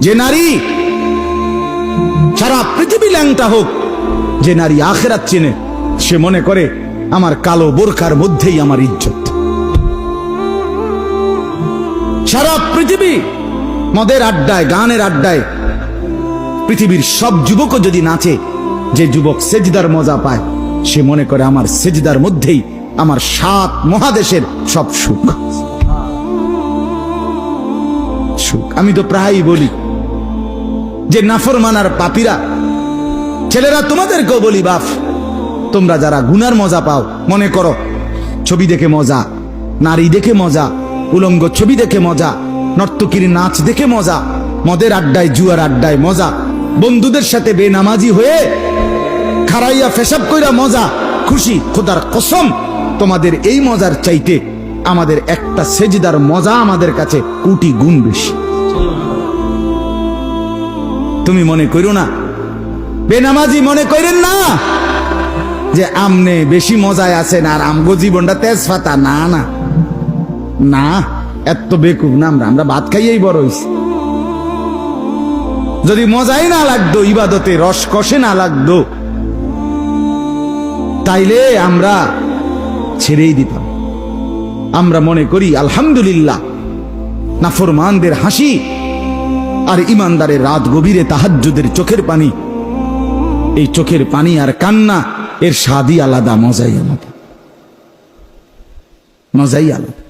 যে নারী সারা পৃথিবী ল্যাংটা হোক, যে নারী আখিরাত চেনে, সে মনে করে আমার কালো বোরকার মধ্যেই আমার ইজ্জত। সারা পৃথিবী মদের আড্ডায়, গানের আড্ডায় পৃথিবীর সব যুবকও যদি নাচে, যে যুবক সেজদার মজা পায়, সে মনে করে আমার সেজদার মধ্যেই আমার 7 মহাদেশের সব সুখ। আমি তো প্রায়ই বলি যে নাফরমানার পাপীরা, ছেলেরা তোমাদেরকেও বলি, বাপ তোমরা যারা গুনার মজা পাও, মনে করো ছবি দেখে মজা, নারী দেখে মজা, উলঙ্গ ছবি দেখে মজা, নর্তকীর নাচ দেখে মজা, মদের আড্ডায় জুয়ার আড্ডায় মজা, বন্ধুদের সাথে বেনামাজি হয়ে খারাইয়া পেশাব কইরা মজা, খুশি। খোদার কসম, তোমাদের এই মজার চাইতে আমাদের একটা সেজদার মজা আমাদের কাছে কোটি গুণ বেশি। তুমি মনে করো না, বেনামাজি মনে করেন না যে আমনে বেশি মজায় আছেন আর আমগো জীবনটা তেজপাতা। না না না, এত বেকুব না আমরা। আমরা ভাত খাইয়েই বড় হইছি। যদি মজাই না লাগতো, ইবাদতে রস কষে না লাগতো, তাইলে আমরা ছেড়েই দিতাম। আমরা মনে করি আলহামদুলিল্লাহ, নাফরমানদের হাসি আর ইমানদারের রাত গভীরে তাহাজ্জুদের চোখের পানি, এই চোখের পানি আর কান্না, এর স্বাদই আলাদা, মজাই আলাদা, মজাই আলাদা।